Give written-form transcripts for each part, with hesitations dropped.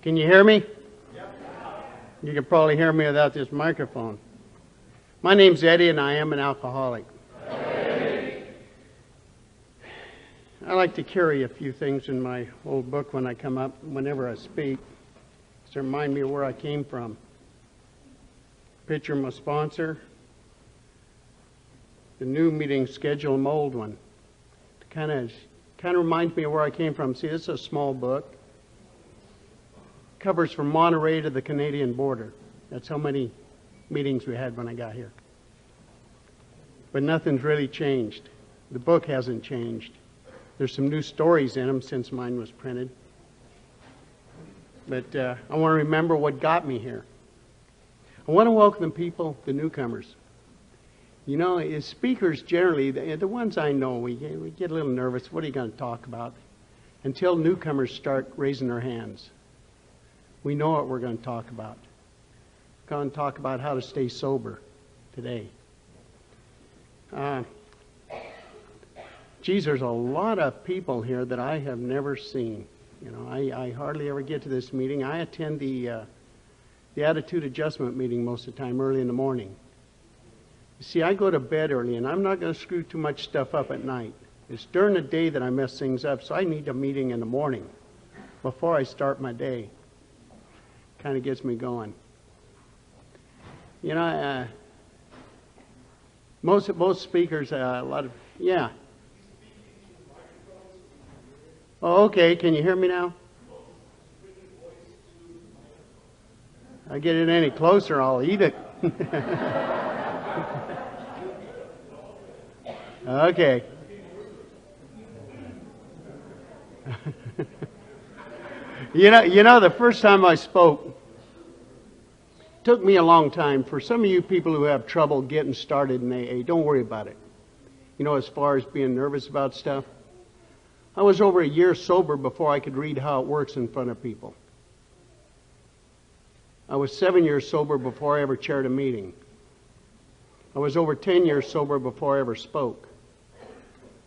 Can you hear me? You can probably hear me without this microphone. My name's Eddie, and I am an alcoholic. I like to carry a few things in my old book when I come up, whenever I speak, to remind me of where I came from. Picture my sponsor, the new meeting schedule, and my old one. It kind of reminds me of where I came from. See, this is a small book. Covers from Monterey to the Canadian border. That's how many meetings we had when I got here. But nothing's really changed. The book hasn't changed. There's some new stories in them since mine was printed. But I want to remember what got me here. I want to welcome the people, the newcomers. You know, as speakers generally, the ones I know, we get a little nervous. What are you going to talk about? Until newcomers start raising their hands. We know what we're going to talk about. We're going to talk about how to stay sober today. Geez, there's a lot of people here that I have never seen. You know, I hardly ever get to this meeting. I attend the attitude adjustment meeting most of the time early in the morning. You see, I go to bed early, and I'm not going to screw too much stuff up at night. It's during the day that I mess things up, so I need a meeting in the morning before I start my day. Kind of gets me going. You know, most speakers, a lot of, yeah. Oh, okay. Can you hear me now? I get it any closer, I'll eat it. Okay. You know, the first time I spoke, it took me a long time. For some of you people who have trouble getting started in AA, don't worry about it. You know, as far as being nervous about stuff, I was over a year sober before I could read how it works in front of people. I was 7 years sober before I ever chaired a meeting. I was over 10 years sober before I ever spoke.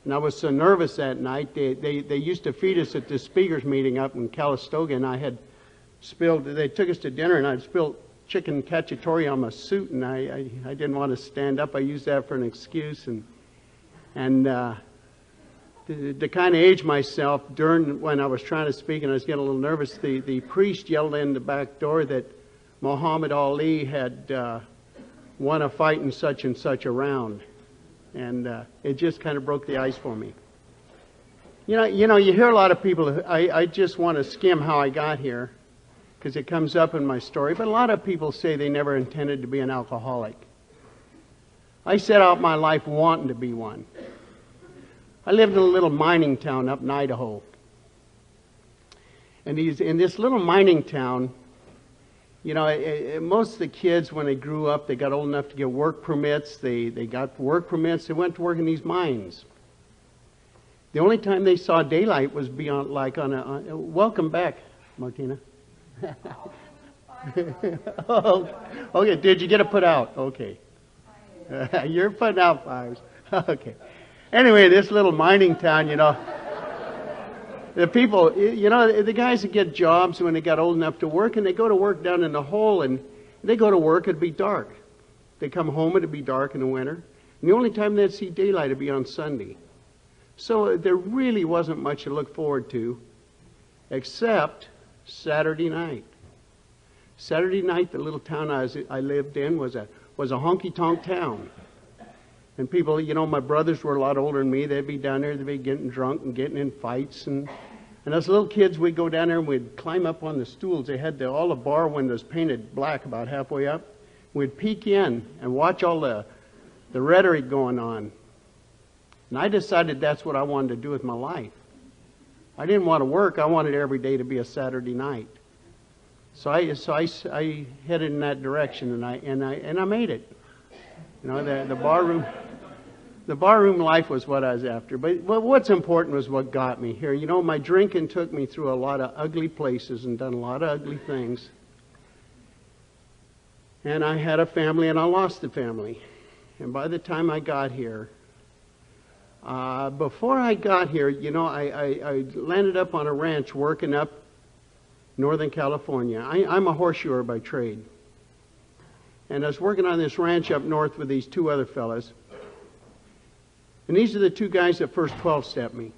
And I was so nervous that night, they used to feed us at the speakers meeting up in Calistoga, and I had spilled, they took us to dinner, and I'd spilled chicken cacciatore on my suit, and I didn't want to stand up. I used that for an excuse, and to kind of age myself during when I was trying to speak and I was getting a little nervous, the priest yelled in the back door that Muhammad Ali had won a fight in such and such a round. And it just kind of broke the ice for me. You hear a lot of people, I just want to skim how I got here because it comes up in my story, but a lot of people say they never intended to be an alcoholic. I set out my life wanting to be one. I lived in a little mining town up in Idaho. And in this little mining town, you know, most of the kids, when they grew up, they got old enough to get work permits. They got work permits. They went to work in these mines. The only time they saw daylight was beyond, like on a welcome back, Martina. Oh, okay, did you get it put out? Okay. You're putting out fires. Okay. Anyway, this little mining town, you know, the people, you know, the guys that get jobs when they got old enough to work, and they go to work down in the hole, and they go to work, it'd be dark. They come home, it'd be dark in the winter. And the only time they'd see daylight would be on Sunday. So there really wasn't much to look forward to, except Saturday night. Saturday night, the little town I lived in was a honky-tonk town. And people, you know, my brothers were a lot older than me. They'd be down there, they'd be getting drunk and getting in fights. And as little kids, we'd go down there and we'd climb up on the stools. They had all the bar windows painted black about halfway up. We'd peek in and watch all the rhetoric going on. And I decided that's what I wanted to do with my life. I didn't want to work. I wanted every day to be a Saturday night. So I headed in that direction, and I made it. You know, the barroom life was what I was after. But what's important was what got me here. You know, my drinking took me through a lot of ugly places and done a lot of ugly things. And I had a family, and I lost the family. And by the time I got here, before I got here, you know, I landed up on a ranch working up Northern California. I'm a horseshoer by trade. And I was working on this ranch up north with these two other fellas. And these are the two guys that first 12-stepped me.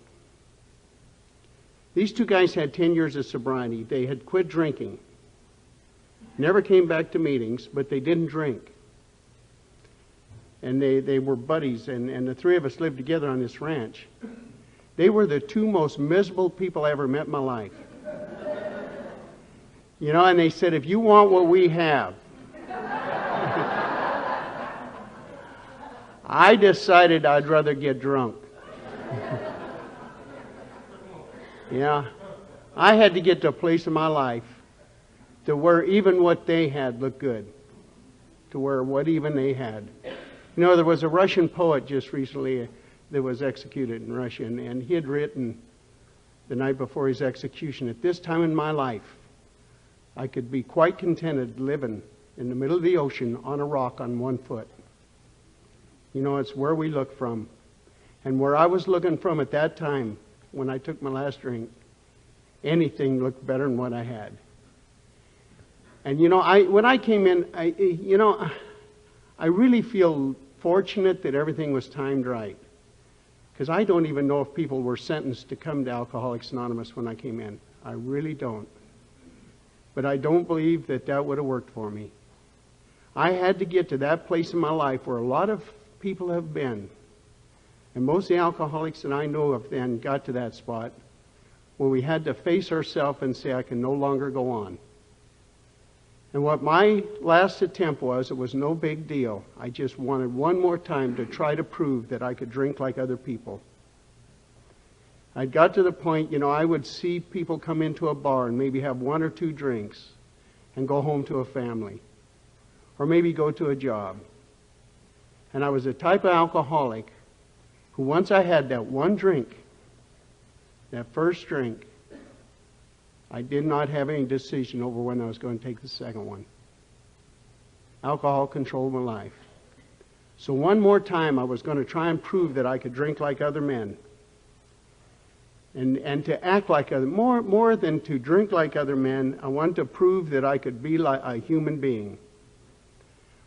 These two guys had 10 years of sobriety. They had quit drinking. Never came back to meetings, but they didn't drink. And they were buddies, and the three of us lived together on this ranch. They were the two most miserable people I ever met in my life. You know, and they said, if you want what we have, I decided I'd rather get drunk. Yeah, I had to get to a place in my life to where even what they had looked good, to where what even they had. You know, there was a Russian poet just recently that was executed in Russia, and he had written the night before his execution, at this time in my life, I could be quite contented living in the middle of the ocean on a rock on one foot. You know, it's where we look from. And where I was looking from at that time, when I took my last drink, anything looked better than what I had. And you know, when I came in, I really feel fortunate that everything was timed right. Because I don't even know if people were sentenced to come to Alcoholics Anonymous when I came in. I really don't. But I don't believe that that would have worked for me. I had to get to that place in my life where a lot of people have been. And most of the alcoholics that I know of then got to that spot where we had to face ourselves and say, I can no longer go on. And what my last attempt was, it was no big deal. I just wanted one more time to try to prove that I could drink like other people. I got to the point, you know, I would see people come into a bar and maybe have one or two drinks and go home to a family. Or maybe go to a job. And I was the type of alcoholic who once I had that one drink, that first drink, I did not have any decision over when I was going to take the second one. Alcohol controlled my life. So one more time I was going to try and prove that I could drink like other men. And to act like other, more than to drink like other men, I wanted to prove that I could be like a human being.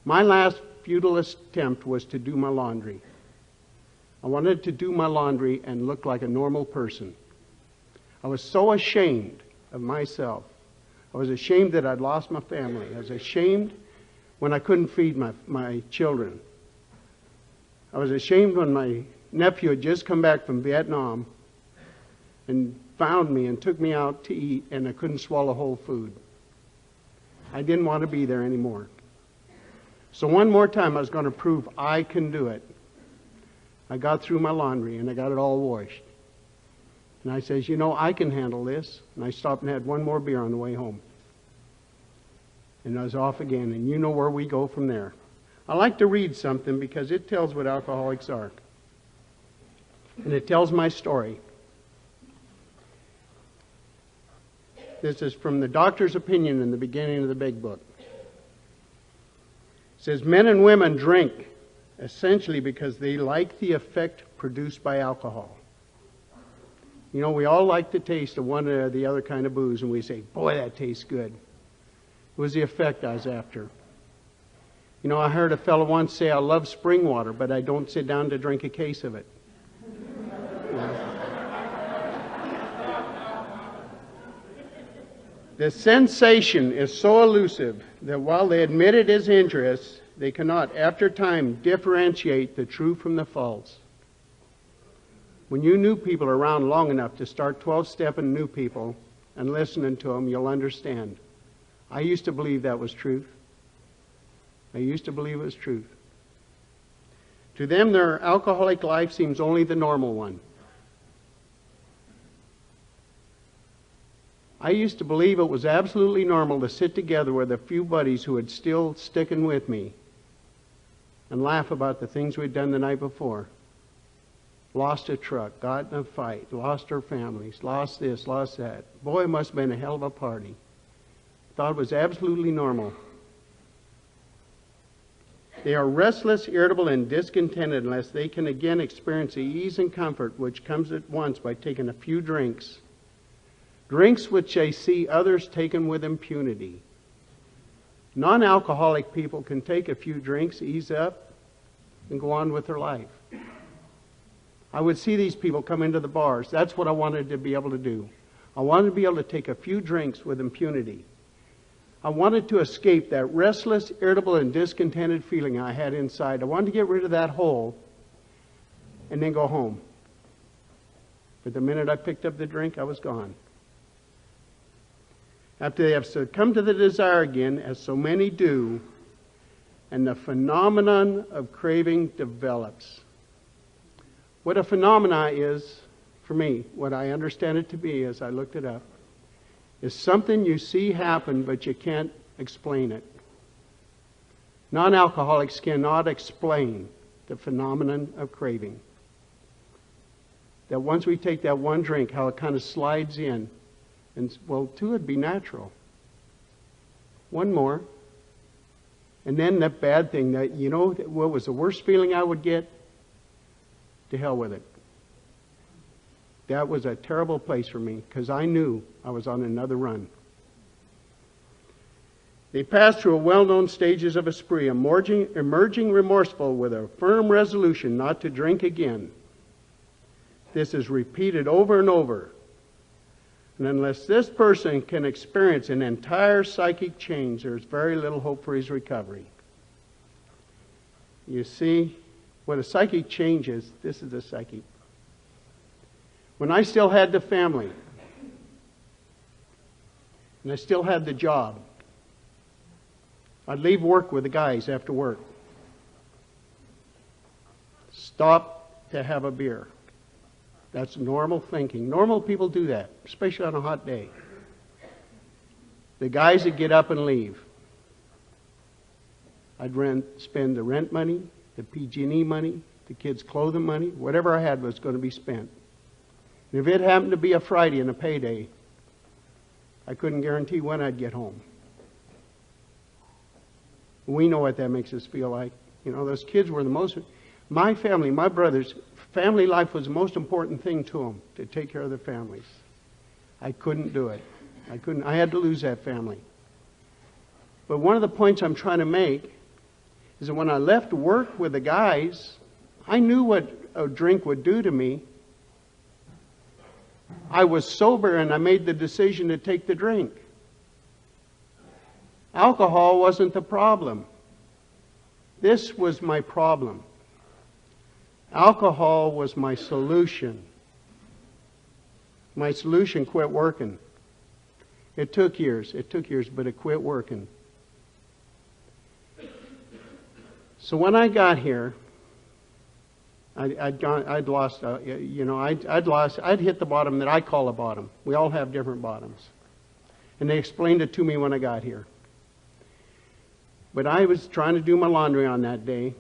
My last futile attempt was to do my laundry. I wanted to do my laundry and look like a normal person. I was so ashamed of myself. I was ashamed that I'd lost my family. I was ashamed when I couldn't feed my children. I was ashamed when my nephew had just come back from Vietnam and found me and took me out to eat, and I couldn't swallow whole food. I didn't want to be there anymore. So one more time I was going to prove I can do it. I got through my laundry and I got it all washed. And I says, you know, I can handle this. And I stopped and had one more beer on the way home. And I was off again, and you know where we go from there. I like to read something because it tells what alcoholics are. And it tells my story. This is from the doctor's opinion in the beginning of the big book. It says, men and women drink essentially because they like the effect produced by alcohol. You know, we all like the taste of one or the other kind of booze, and we say, boy, that tastes good. It was the effect I was after. You know, I heard a fellow once say, I love spring water, but I don't sit down to drink a case of it. The sensation is so elusive that while they admit it is injurious, they cannot, after time, differentiate the true from the false. When you new people are around long enough to start 12-stepping new people and listening to them, you'll understand. I used to believe that was truth. I used to believe it was truth. To them, their alcoholic life seems only the normal one. I used to believe it was absolutely normal to sit together with a few buddies who had still sticking with me and laugh about the things we'd done the night before. Lost a truck, got in a fight, lost our families, lost this, lost that. Boy, it must have been a hell of a party. Thought it was absolutely normal. They are restless, irritable, and discontented unless they can again experience the ease and comfort which comes at once by taking a few drinks Drinks which they see others taken with impunity. Non-alcoholic people can take a few drinks, ease up, and go on with their life. I would see these people come into the bars. That's what I wanted to be able to do. I wanted to be able to take a few drinks with impunity. I wanted to escape that restless, irritable, and discontented feeling I had inside. I wanted to get rid of that hole and then go home. But the minute I picked up the drink, I was gone. After they have succumbed to the desire again, as so many do, and the phenomenon of craving develops. What a phenomena is, for me, what I understand it to be as I looked it up, is something you see happen but you can't explain it. Non-alcoholics cannot explain the phenomenon of craving. That once we take that one drink, how it kind of slides in, and well, two would be natural. One more. And then that bad thing, that what was the worst feeling I would get? To hell with it. That was a terrible place for me because I knew I was on another run. They passed through well-known stages of a spree, emerging remorseful with a firm resolution not to drink again. This is repeated over and over. And unless this person can experience an entire psychic change, there's very little hope for his recovery. You see, what a psychic change is, this is a psychic. When I still had the family, and I still had the job, I'd leave work with the guys after work. Stop to have a beer. That's normal thinking. Normal people do that, especially on a hot day. The guys that get up and leave. I'd spend the rent money, the PG&E money, the kids' clothing money, whatever I had was going to be spent. And if it happened to be a Friday and a payday, I couldn't guarantee when I'd get home. We know what that makes us feel like. Those kids were my family, my brothers, family life was the most important thing to them, to take care of their families. I couldn't do it. I had to lose that family. But one of the points I'm trying to make is that when I left work with the guys, I knew what a drink would do to me. I was sober and I made the decision to take the drink. Alcohol wasn't the problem. This was my problem. Alcohol was my solution. My solution quit working. It took years, but it quit working. So when I got here, I'd hit the bottom that I call a bottom. We all have different bottoms. And they explained it to me when I got here. But I was trying to do my laundry on that day,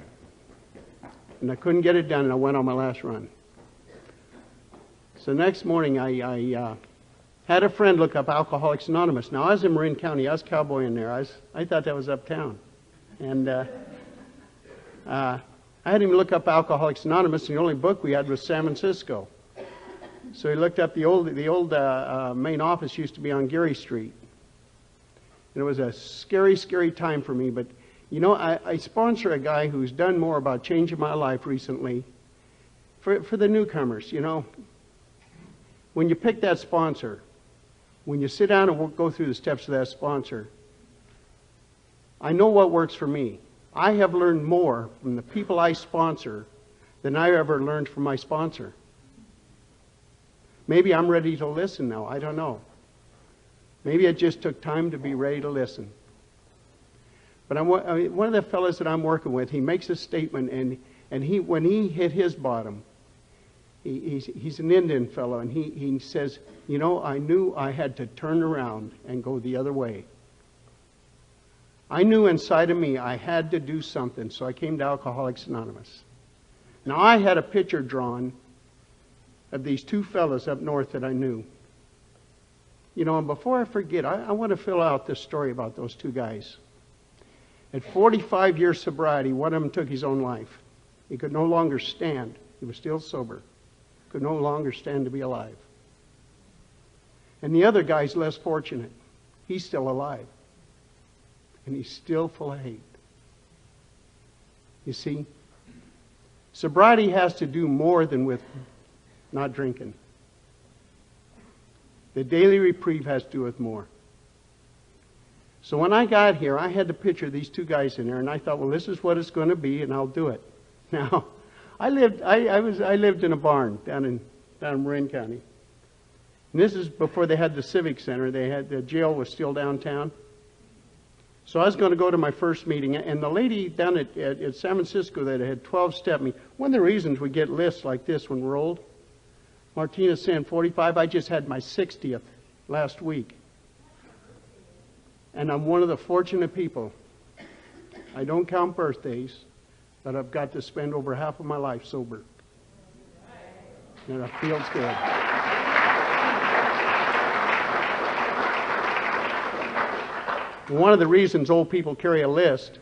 and I couldn't get it done, and I went on my last run. So next morning, I had a friend look up Alcoholics Anonymous. Now, I was in Marin County. I was cowboying there. I thought that was uptown. And I had him look up Alcoholics Anonymous, and the only book we had was San Francisco. So he looked up the old main office used to be on Geary Street. And it was a scary, scary time for me. But, I sponsor a guy who's done more about changing my life recently for the newcomers, When you pick that sponsor, when you sit down and go through the steps of that sponsor, I know what works for me. I have learned more from the people I sponsor than I ever learned from my sponsor. Maybe I'm ready to listen now. I don't know. Maybe it just took time to be ready to listen. But one of the fellows that I'm working with, he makes a statement, and when he hit his bottom, he's an Indian fellow, and he says, I knew I had to turn around and go the other way. I knew inside of me I had to do something, so I came to Alcoholics Anonymous. Now, I had a picture drawn of these two fellows up north that I knew. And before I forget, I want to fill out this story about those two guys. At 45 years sobriety, one of them took his own life. He could no longer stand. He was still sober. Could no longer stand to be alive. And the other guy's less fortunate. He's still alive. And he's still full of hate. You see? Sobriety has to do more than with not drinking. The daily reprieve has to do with more. So when I got here, I had to picture these two guys in there, and I thought, well, this is what it's going to be, and I'll do it. Now, I lived in a barn down in Marin County. And this is before they had the Civic Center. The jail was still downtown. So I was going to go to my first meeting, and the lady down at San Francisco that had 12-step me, one of the reasons we get lists like this when we're old, Martina's saying 45, I just had my 60th last week. And I'm one of the fortunate people. I don't count birthdays, but I've got to spend over half of my life sober. And it feels good. One of the reasons old people carry a list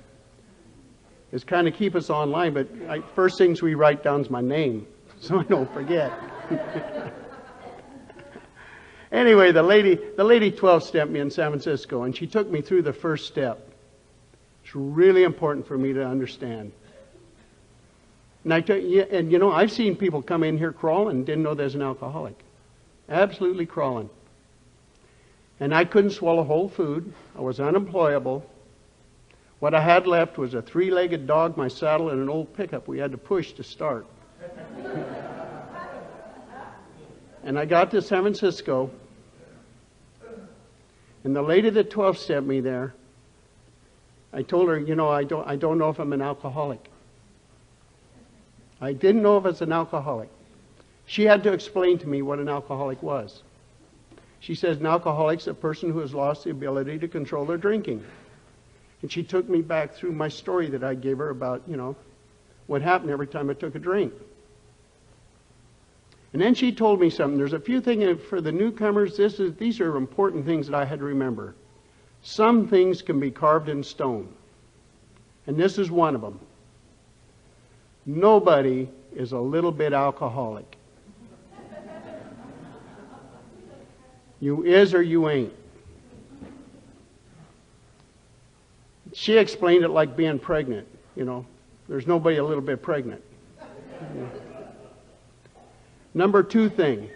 is kind of keep us online, but first things we write down is my name, so I don't forget. Anyway, the lady 12-stepped me in San Francisco, and she took me through the first step. It's really important for me to understand. And I've seen people come in here crawling and didn't know there's an alcoholic. Absolutely crawling. And I couldn't swallow whole food. I was unemployable. What I had left was a 3-legged dog, my saddle, and an old pickup we had to push to start. And I got to San Francisco, and the lady that 12-stepped me there, I told her, I don't know if I'm an alcoholic. I didn't know if I was an alcoholic. She had to explain to me what an alcoholic was. She says an alcoholic's a person who has lost the ability to control their drinking. And she took me back through my story that I gave her about, what happened every time I took a drink. And then she told me something. There's a few things for the newcomers. These are important things that I had to remember. Some things can be carved in stone. And this is one of them. Nobody is a little bit alcoholic. You is or you ain't. She explained it like being pregnant. There's nobody a little bit pregnant. Number 2 thing.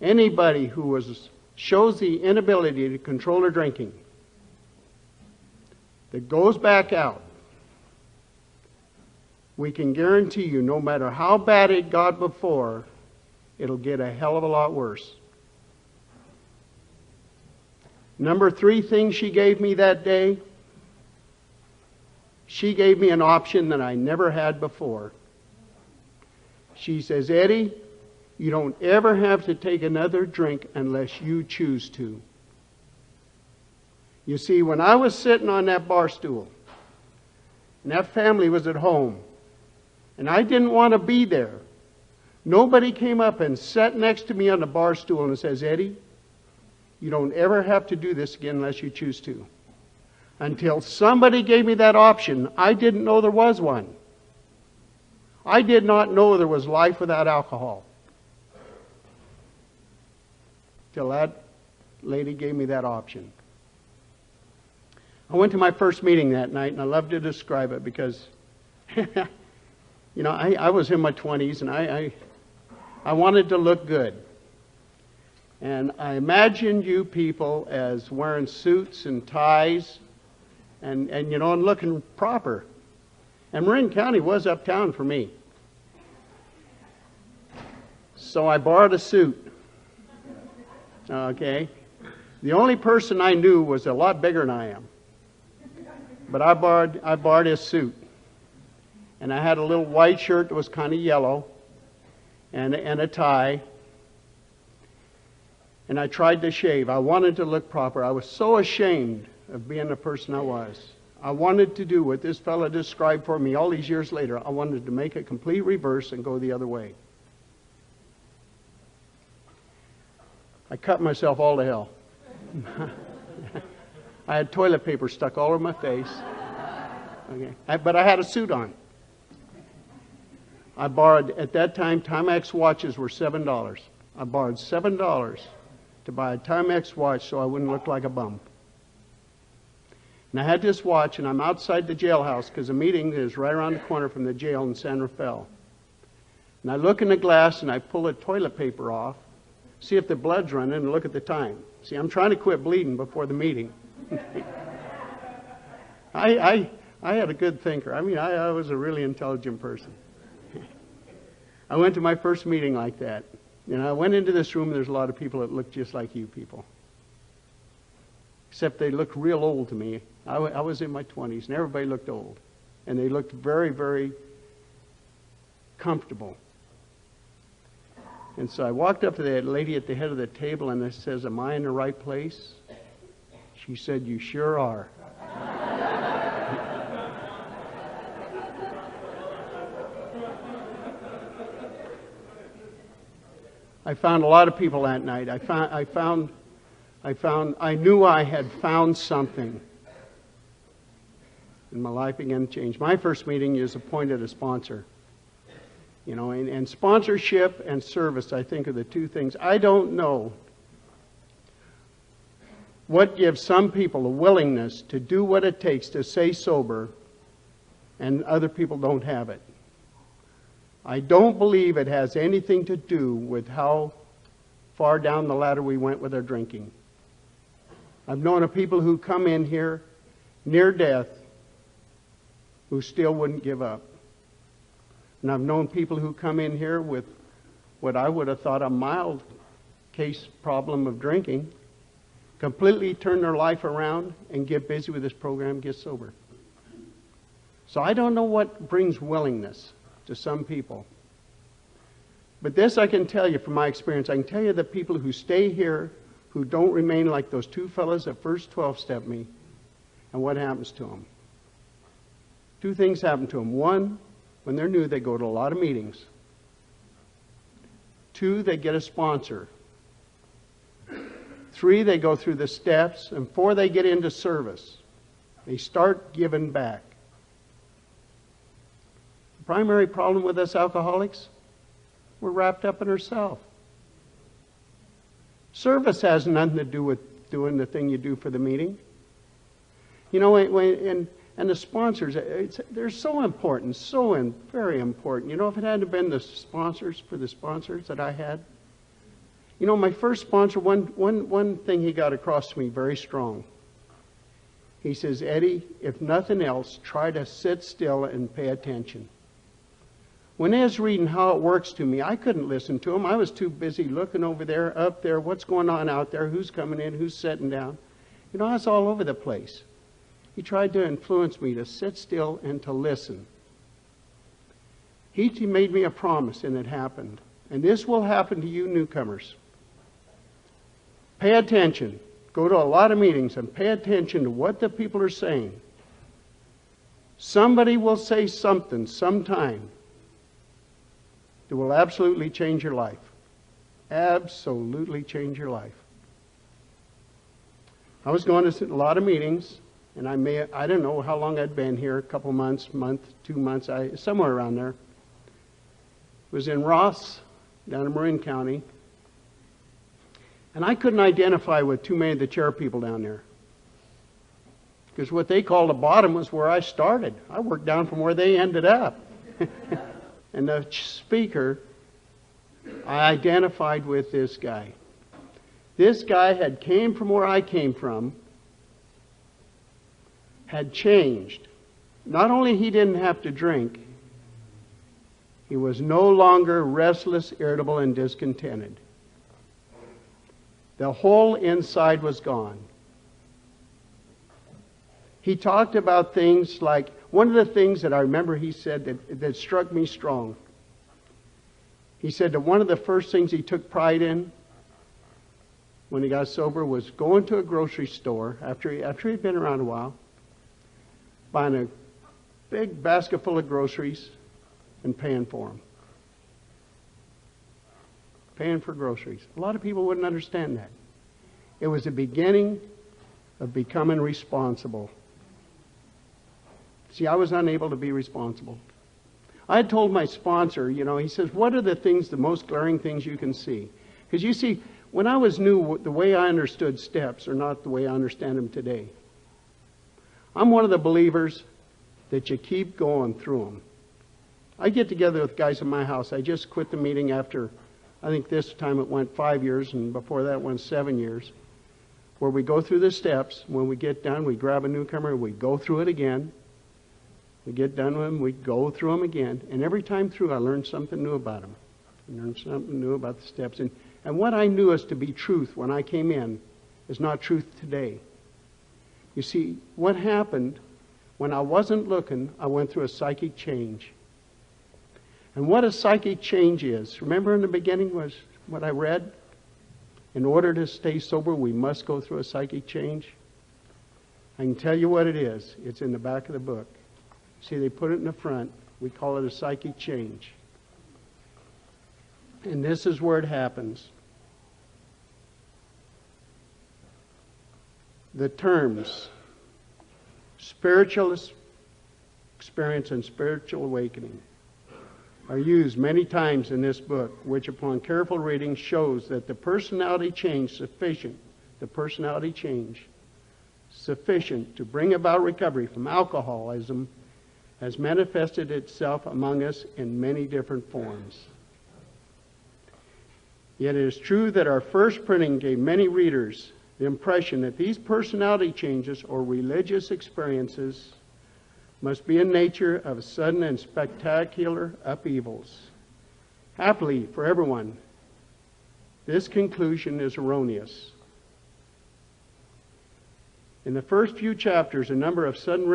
Anybody who shows the inability to control their drinking, that goes back out, we can guarantee you, no matter how bad it got before, it'll get a hell of a lot worse. Number 3 thing she gave me that day, she gave me an option that I never had before. She says, Eddie, you don't ever have to take another drink unless you choose to. You see, when I was sitting on that bar stool, and that family was at home, and I didn't want to be there, nobody came up and sat next to me on the bar stool and says, Eddie, you don't ever have to do this again unless you choose to. Until somebody gave me that option, I didn't know there was one. I did not know there was life without alcohol. Till that lady gave me that option. I went to my first meeting that night, and I love to describe it because, I was in my 20s, and I wanted to look good. And I imagined you people as wearing suits and ties and looking proper. And Marin County was uptown for me. So I borrowed a suit. Okay? The only person I knew was a lot bigger than I am. But I borrowed his suit. And I had a little white shirt that was kind of yellow and a tie. And I tried to shave. I wanted to look proper. I was so ashamed of being the person I was. I wanted to do what this fellow described for me all these years later. I wanted to make a complete reverse and go the other way. I cut myself all to hell. I had toilet paper stuck all over my face. Okay. But I had a suit on. I borrowed, at that time, Timex watches were $7. I borrowed $7 to buy a Timex watch so I wouldn't look like a bum. And I had this watch, and I'm outside the jailhouse because the meeting is right around the corner from the jail in San Rafael. And I look in the glass and I pull the toilet paper off, see if the blood's running, and look at the time. See, I'm trying to quit bleeding before the meeting. I had a good thinker. I mean, I was a really intelligent person. I went to my first meeting like that. And I went into this room, and there's a lot of people that look just like you people. Except they looked real old to me. I was in my 20s, and everybody looked old. And they looked very, very comfortable. And so I walked up to that lady at the head of the table, and I says, "Am I in the right place?" She said, "You sure are." I found a lot of people that night. I knew I had found something. And my life began to change. My first meeting is appointed a sponsor. You know, and sponsorship and service, I think, are the two things. I don't know what gives some people a willingness to do what it takes to stay sober, and other people don't have it. I don't believe it has anything to do with how far down the ladder we went with our drinking. I've known of people who come in here near death who still wouldn't give up. And I've known people who come in here with what I would have thought a mild case problem of drinking, completely turn their life around and get busy with this program, get sober. So I don't know what brings willingness to some people. But this I can tell you from my experience. I can tell you that people who stay here, who don't remain like those two fellas that first 12-stepped me, and what happens to them. Two things happen to them. One, when they're new, they go to a lot of meetings. Two, they get a sponsor. Three, they go through the steps. And four, they get into service. They start giving back. The primary problem with us alcoholics, we're wrapped up in ourselves. Service has nothing to do with doing the thing you do for the meeting. You know, and the sponsors, they're so important, very important. You know, if it hadn't been the sponsors that I had, you know, my first sponsor, one thing he got across to me very strong. He says, "Eddie, if nothing else, try to sit still and pay attention." When he was reading How It Works to me, I couldn't listen to him. I was too busy looking over there, up there, what's going on out there, who's coming in, who's sitting down. You know, I was all over the place. He tried to influence me to sit still and to listen. He made me a promise, and it happened. And this will happen to you newcomers. Pay attention. Go to a lot of meetings and pay attention to what the people are saying. Somebody will say something sometime that will absolutely change your life. Absolutely change your life. I was going to a lot of meetings, and I don't know how long I'd been here, a couple months, 2 months, somewhere around there. It was in Ross, down in Marin County. And I couldn't identify with too many of the chair people down there. Because what they called the bottom was where I started. I worked down from where they ended up. And the speaker, I identified with this guy. This guy had came from where I came from, had changed. Not only he didn't have to drink, he was no longer restless, irritable, and discontented. The whole inside was gone. He talked about things like, one of the things that I remember he said that struck me strong. He said that one of the first things he took pride in when he got sober was going to a grocery store after he'd been around a while, buying a big basket full of groceries and paying for them. Paying for groceries. A lot of people wouldn't understand that. It was the beginning of becoming responsible. See, I was unable to be responsible. I had told my sponsor, you know, he says, what are the most glaring things you can see? Because you see, When I was new, the way I understood steps are not the way I understand them today. I'm one of the believers that you keep going through them. I get together with guys in my house. I just quit the meeting after, I think this time it went 5 years, and before that it went 7 years, where we go through the steps. When we get done, we grab a newcomer, we go through it again. We get done with them, we go through them again. And every time through, I learn something new about them. I learn something new about the steps. And what I knew as to be truth when I came in is not truth today. You see, what happened when I wasn't looking, I went through a psychic change. And what a psychic change is, remember in the beginning was what I read? In order to stay sober, we must go through a psychic change. I can tell you what it is. It's in the back of the book. See, they put it in the front. We call it a psychic change. And this is where it happens. The terms spiritual experience and spiritual awakening are used many times in this book, which upon careful reading shows that the personality change sufficient to bring about recovery from alcoholism has manifested itself among us in many different forms. Yet it is true that our first printing gave many readers the impression that these personality changes or religious experiences must be in nature of sudden and spectacular upheavals. Happily for everyone, this conclusion is erroneous. In the first few chapters, a number of sudden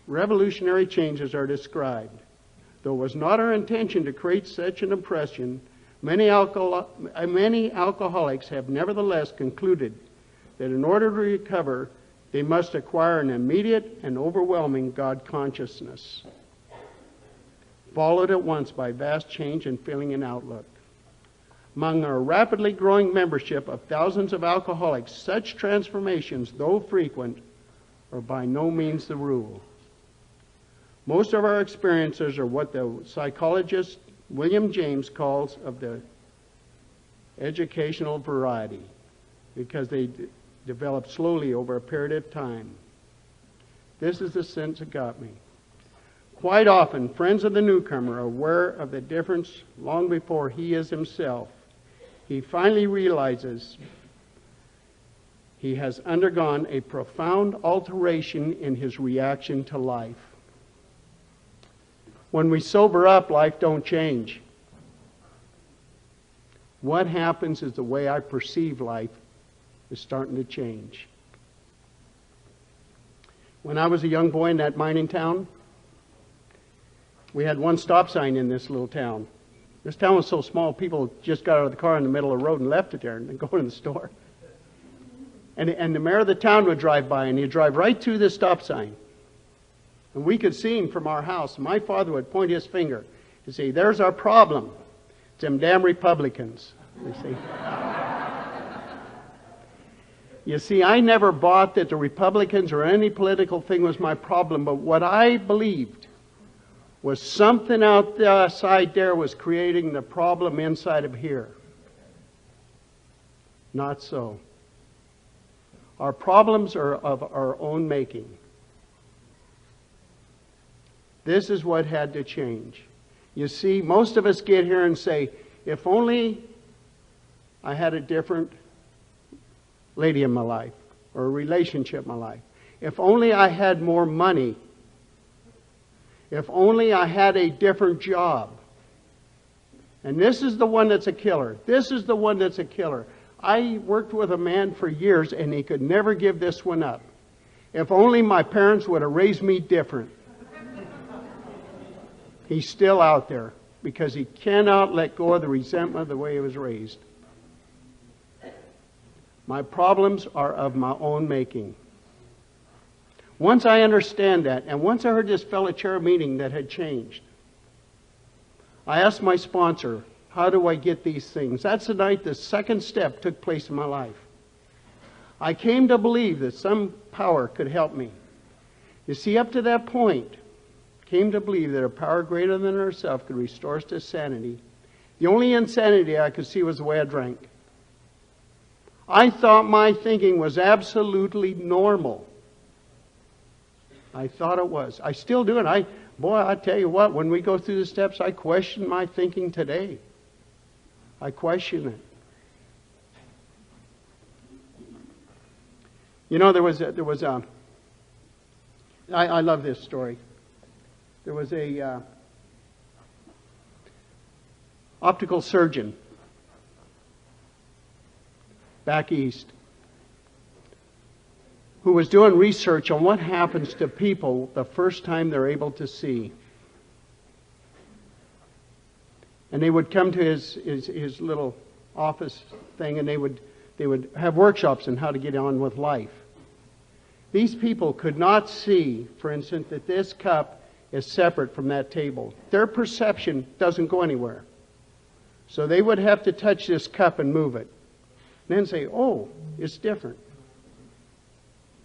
revolutionary changes are described. Though it was not our intention to create such an impression, many alcoholics have nevertheless concluded that in order to recover, they must acquire an immediate and overwhelming God consciousness, followed at once by vast change in feeling and outlook. Among our rapidly growing membership of thousands of alcoholics, such transformations, though frequent, are by no means the rule. Most of our experiences are what the psychologist William James calls of the educational variety, because they develop slowly over a period of time. This is the sense it got me. Quite often, friends of the newcomer are aware of the difference long before he is himself. He finally realizes he has undergone a profound alteration in his reaction to life. When we sober up, life don't change. What happens is the way I perceive life is starting to change. When I was a young boy in that mining town, we had one stop sign in this little town. This town was so small, people just got out of the car in the middle of the road and left it there and go to the store. And the mayor of the town would drive by, and he'd drive right through this stop sign. And we could see him from our house. My father would point his finger and say, "There's our problem. It's them damn Republicans." You see? You see, I never bought that the Republicans or any political thing was my problem, but what I believed was something outside there was creating the problem inside of here. Not so. Our problems are of our own making. This is what had to change. You see, most of us get here and say, if only I had a different lady in my life, or a relationship in my life. If only I had more money. If only I had a different job. And this is the one that's a killer. This is the one that's a killer. I worked with a man for years and he could never give this one up. If only my parents would have raised me different. He's still out there because he cannot let go of the resentment of the way he was raised. My problems are of my own making. Once I understand that, and once I heard this fellow chair meeting that had changed, I asked my sponsor, how do I get these things? That's the night the second step took place in my life. I came to believe that some power could help me. You see, up to that point, came to believe that a power greater than ourselves could restore us to sanity. The only insanity I could see was the way I drank. I thought my thinking was absolutely normal. I thought it was. I still do it. I tell you what, when we go through the steps, I question my thinking today. I question it. You know, I love this story. There was a optical surgeon back east who was doing research on what happens to people the first time they're able to see. And they would come to his little office thing, and they would have workshops on how to get on with life. These people could not see, for instance, that this cup is separate from that table. Their perception doesn't go anywhere. So they would have to touch this cup and move it. And then say, oh, it's different.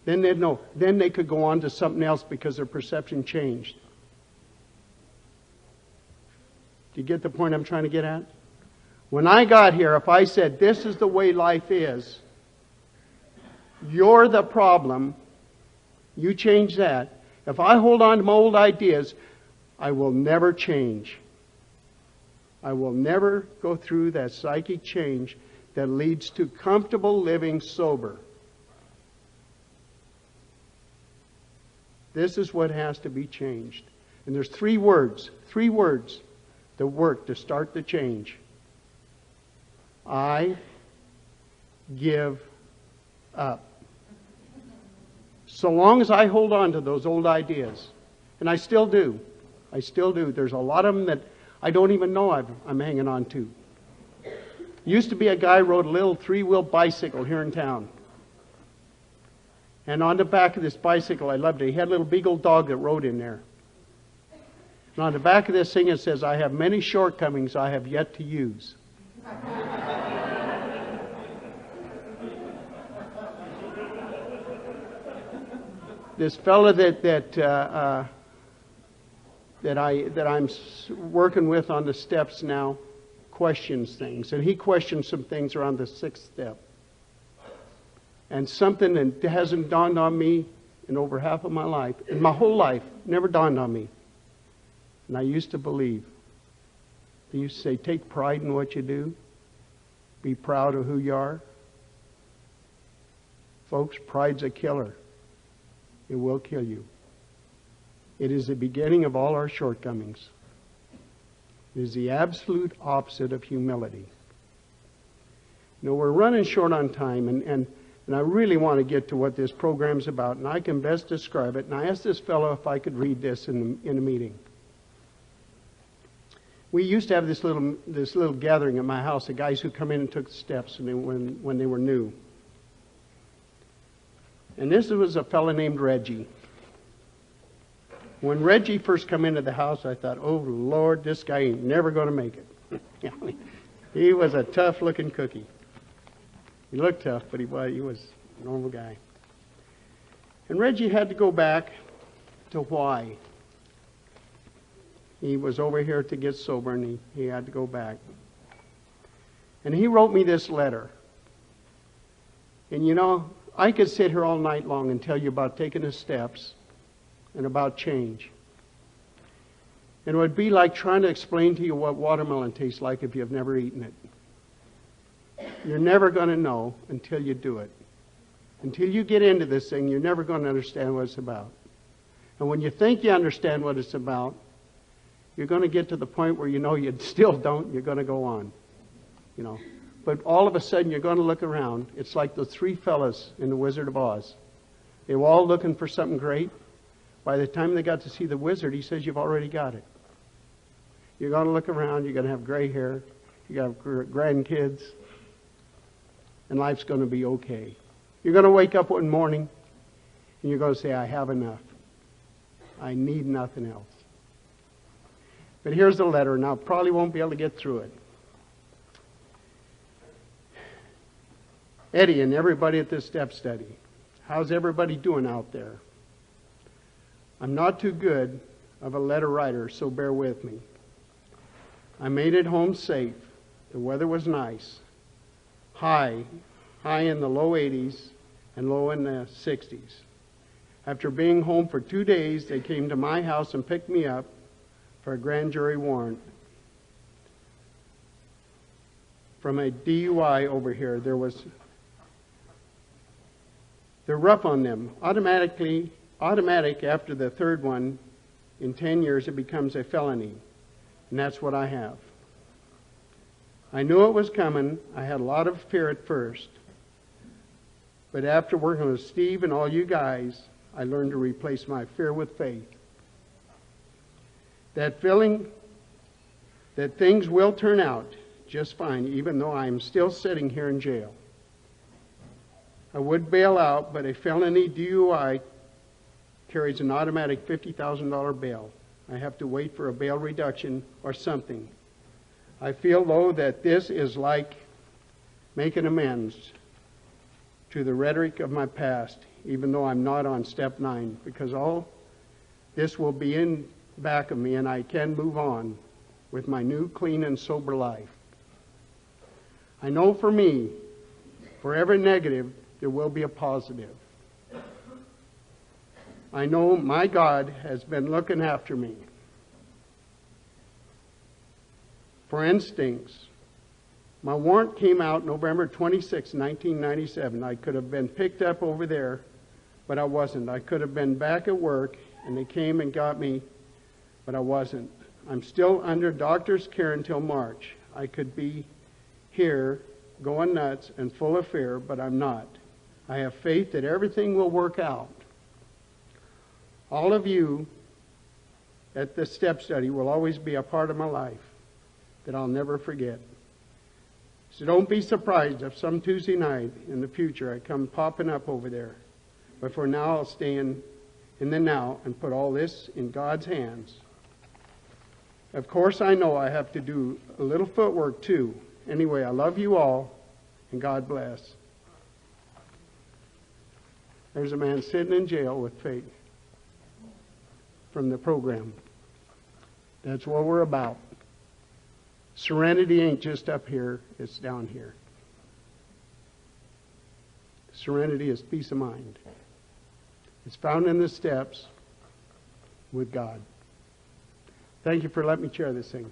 Then they'd know. Then they could go on to something else because their perception changed. Do you get the point I'm trying to get at? When I got here, if I said, this is the way life is, you're the problem, you change that. If I hold on to my old ideas, I will never change. I will never go through that psychic change that leads to comfortable living sober. This is what has to be changed. And there's three words that work to start the change. I give up. So long as I hold on to those old ideas, and I still do. There's a lot of them that I don't even know I'm hanging on to. Used to be a guy rode a little 3-wheel bicycle here in town. And on the back of this bicycle, I loved it. He had a little beagle dog that rode in there. And on the back of this thing it says, I have many shortcomings I have yet to use. This fellow that I'm working with on the steps now questions things. And he questioned some things around the 6th step. And something that hasn't dawned on me in over half of my life, in my whole life, never dawned on me. And I used to believe. They used to say, take pride in what you do. Be proud of who you are. Folks, pride's a killer. It will kill you. It is the beginning of all our shortcomings. It is the absolute opposite of humility. You know, we're running short on time, and I really want to get to what this program's about, and I can best describe it. And I asked this fellow if I could read this in a meeting. We used to have this little gathering at my house of guys who come in and took the steps when they were new. And this was a fellow named Reggie. When Reggie first come into the house, I thought, oh, Lord, this guy ain't never going to make it. He was a tough-looking cookie. He looked tough, but he was a normal guy. And Reggie had to go back to why. He was over here to get sober, and he had to go back. And he wrote me this letter. And you know, I could sit here all night long and tell you about taking the steps and about change. And it would be like trying to explain to you what watermelon tastes like if you've never eaten it. You're never going to know until you do it. Until you get into this thing, you're never going to understand what it's about. And when you think you understand what it's about, you're going to get to the point where you know you still don't. You're going to go on. You know. But all of a sudden, you're going to look around. It's like the 3 fellas in The Wizard of Oz. They were all looking for something great. By the time they got to see the wizard, he says, you've already got it. You're going to look around. You're going to have gray hair. You're going to have grandkids. And life's going to be okay. You're going to wake up one morning, and you're going to say, I have enough. I need nothing else. But here's the letter. Now, I probably won't be able to get through it. Eddie and everybody at this step study, how's everybody doing out there? I'm not too good of a letter writer, so bear with me. I made it home safe. The weather was nice. Hi high in the low 80s and low in the 60s. After being home for 2 days, they came to my house and picked me up for a grand jury warrant from a DUI over here. They're rough on them. Automatic after the third one, in 10 years it becomes a felony. And that's what I have. I knew it was coming. I had a lot of fear at first. But after working with Steve and all you guys, I learned to replace my fear with faith. That feeling that things will turn out just fine, even though I'm still sitting here in jail. I would bail out, but a felony DUI carries an automatic $50,000 bail. I have to wait for a bail reduction or something. I feel, though, that this is like making amends to the rhetoric of my past, even though I'm not on step 9, because all this will be in back of me and I can move on with my new, clean, and sober life. I know for me, for every negative, there will be a positive. I know my God has been looking after me. For instance, my warrant came out November 26, 1997. I could have been picked up over there, but I wasn't. I could have been back at work, and they came and got me, but I wasn't. I'm still under doctor's care until March. I could be here going nuts and full of fear, but I'm not. I have faith that everything will work out. All of you at this step study will always be a part of my life that I'll never forget. So don't be surprised if some Tuesday night in the future I come popping up over there. But for now, I'll stay in the now and put all this in God's hands. Of course, I know I have to do a little footwork too. Anyway, I love you all, and God bless. There's a man sitting in jail with faith from the program. That's what we're about. Serenity ain't just up here, it's down here. Serenity is peace of mind. It's found in the steps with God. Thank you for letting me share this thing.